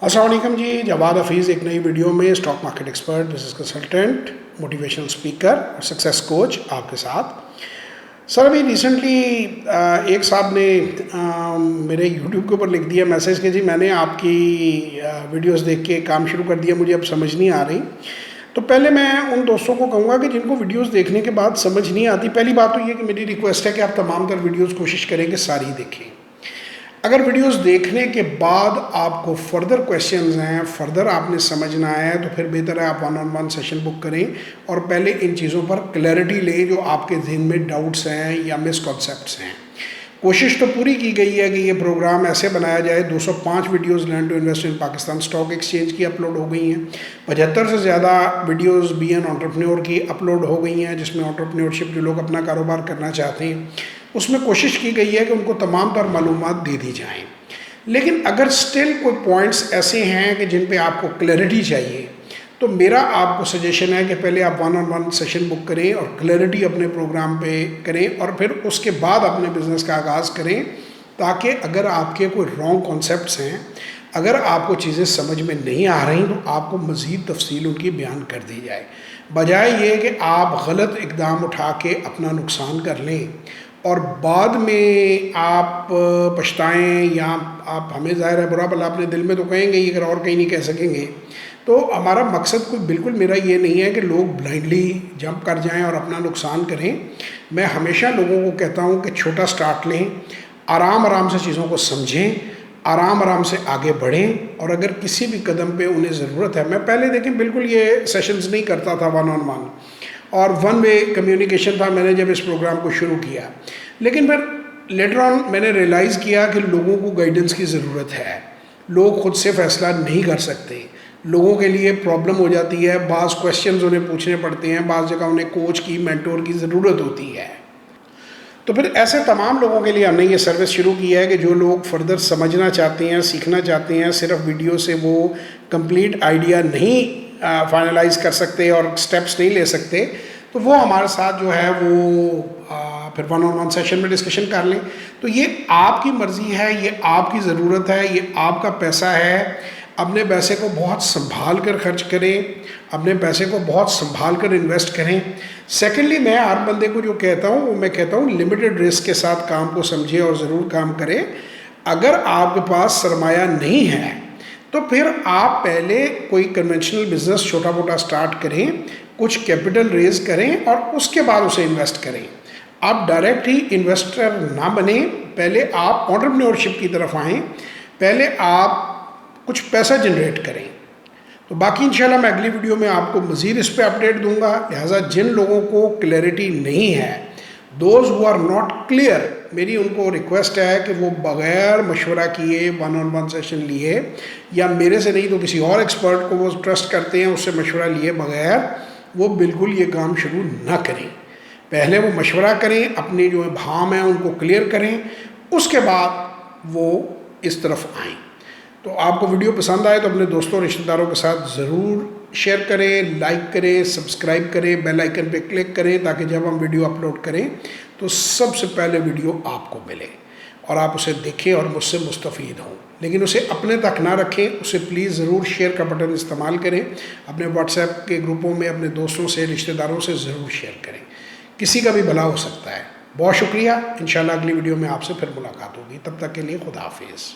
السلام علیکم جی، جواد حفیظ ایک نئی ویڈیو میں stock market expert, business consultant, motivational speaker اور سکسیس کوچ آپ کے ساتھ۔ سر ابھی ریسنٹلی ایک صاحب نے میرے یوٹیوب کے اوپر لکھ دیا میسیج کہ جی میں نے آپ کی ویڈیوز دیکھ کے کام شروع کر دیا، مجھے اب سمجھ نہیں آ رہی۔ تو پہلے میں ان دوستوں کو کہوں گا کہ جن کو ویڈیوز دیکھنے کے بعد سمجھ نہیں آتی، پہلی بات تو یہ کہ میری ریکویسٹ ہے کہ آپ تمام تر ویڈیوز کوشش کریں کہ ساری دیکھیں۔ اگر ویڈیوز دیکھنے کے بعد آپ کو فردر کویشچنز ہیں، فردر آپ نے سمجھنا ہے، تو پھر بہتر ہے آپ 1-on-1 سیشن بک کریں اور پہلے ان چیزوں پر کلیئرٹی لیں جو آپ کے ذہن میں ڈاؤٹس ہیں یا مس کنسیپٹس ہیں۔ کوشش تو پوری کی گئی ہے کہ یہ پروگرام ایسے بنایا جائے۔ 205 videos learn to invest in Pakistan stock exchange کی اپلوڈ ہو گئی ہیں، 75 سے زیادہ ویڈیوز بی این انٹرپرینور کی اپلوڈ ہو گئی ہیں، جس میں انٹرپرینورشپ جو لوگ اپنا کاروبار کرنا چاہتے ہیں اس میں کوشش کی گئی ہے کہ ان کو تمام تر معلومات دے دی جائیں۔ لیکن اگر سٹل کوئی پوائنٹس ایسے ہیں کہ جن پہ آپ کو کلیئرٹی چاہیے، تو میرا آپ کو سجیشن ہے کہ پہلے آپ 1-on-1 سیشن بک کریں اور کلیئرٹی اپنے پروگرام پہ کریں، اور پھر اس کے بعد اپنے بزنس کا آغاز کریں، تاکہ اگر آپ کے کوئی رانگ کانسیپٹس ہیں، اگر آپ کو چیزیں سمجھ میں نہیں آ رہی تو آپ کو مزید تفصیل ان کی بیان کر دی جائے، بجائے یہ کہ آپ غلط اقدام اٹھا کے اپنا نقصان کر لیں اور بعد میں آپ پچھتائیں، یا آپ ہمیں ظاہر ہے برا بھلا اپنے دل میں تو کہیں گے ہی، اگر اور کہیں نہیں کہہ سکیں گے۔ تو ہمارا مقصد کوئی بالکل میرا یہ نہیں ہے کہ لوگ بلائنڈلی جمپ کر جائیں اور اپنا نقصان کریں۔ میں ہمیشہ لوگوں کو کہتا ہوں کہ چھوٹا سٹارٹ لیں، آرام سے چیزوں کو سمجھیں، آرام سے آگے بڑھیں، اور اگر کسی بھی قدم پہ انہیں ضرورت ہے، میں پہلے دیکھیں بالکل یہ سیشنز نہیں کرتا تھا 1-on-1 اور 1 وے کمیونیکیشن تھا میں نے جب اس پروگرام کو شروع کیا، لیکن پھر لیٹر آن میں نے ریئلائز کیا کہ لوگوں کو گائیڈنس کی ضرورت ہے، لوگ خود سے فیصلہ نہیں کر سکتے، لوگوں کے لیے پرابلم ہو جاتی ہے، بعض کویشچنز انہیں پوچھنے پڑتے ہیں، بعض جگہ انہیں کوچ کی، مینٹور کی ضرورت ہوتی ہے۔ تو پھر ایسے تمام لوگوں کے لیے ہم نے یہ سروس شروع کی ہے کہ جو لوگ فردر سمجھنا چاہتے ہیں، سیکھنا چاہتے ہیں، صرف ویڈیو سے وہ کمپلیٹ آئیڈیا نہیں فائنلائز کر سکتے اور سٹیپس نہیں لے سکتے، تو وہ ہمارے ساتھ جو ہے وہ پھر 1-on-1 سیشن میں ڈسکشن کر لیں۔ تو یہ آپ کی مرضی ہے، یہ آپ کی ضرورت ہے، یہ آپ کا پیسہ ہے۔ اپنے پیسے کو بہت سنبھال کر خرچ کریں، اپنے پیسے کو بہت سنبھال کر انویسٹ کریں۔ سیکنڈلی میں ہر بندے کو جو کہتا ہوں وہ میں کہتا ہوں لمیٹڈ رسک کے ساتھ کام کو سمجھے اور ضرور کام کریں۔ اگر آپ کے پاس سرمایہ نہیں ہے تو پھر آپ پہلے کوئی کنونشنل بزنس چھوٹا موٹا سٹارٹ کریں، کچھ کیپٹل ریز کریں اور اس کے بعد اسے انویسٹ کریں۔ آپ ڈائریکٹ ہی انویسٹر نہ بنیں، پہلے آپ انٹرپرینورشپ کی طرف آئیں، پہلے آپ کچھ پیسہ جنریٹ کریں۔ تو باقی انشاءاللہ میں اگلی ویڈیو میں آپ کو مزید اس پہ اپڈیٹ دوں گا۔ لہٰذا جن لوگوں کو کلیئرٹی نہیں ہے، those who are not clear, میری ان کو ریکویسٹ ہے کہ وہ بغیر مشورہ کیے 1-on-1 سیشن لیے، یا میرے سے نہیں تو کسی اور ایکسپرٹ کو وہ ٹرسٹ کرتے ہیں اس سے مشورہ لیے بغیر وہ بالکل یہ کام شروع نہ کریں۔ پہلے وہ مشورہ کریں، اپنی جو ابہام ہیں ان کو کلیئر کریں، اس کے بعد وہ اس طرف آئیں۔ تو آپ کو ویڈیو پسند آئے تو اپنے دوستوں اور رشتہ داروں کے ساتھ ضرور شیئر کریں، لائک کریں، سبسکرائب کریں، بیل آئیکن پہ کلک کریں، تاکہ جب ہم ویڈیو اپلوڈ کریں تو سب سے پہلے ویڈیو آپ کو ملے اور آپ اسے دیکھیں اور مجھ سے مستفید ہوں۔ لیکن اسے اپنے تک نہ رکھیں، اسے پلیز ضرور شیئر کا بٹن استعمال کریں، اپنے واٹس ایپ کے گروپوں میں اپنے دوستوں سے، رشتہ داروں سے ضرور شیئر کریں، کسی کا بھی بھلا ہو سکتا ہے۔ بہت شکریہ، انشاءاللہ اگلی ویڈیو میں آپ سے پھر ملاقات ہوگی، تب تک کے لیے خدا حافظ۔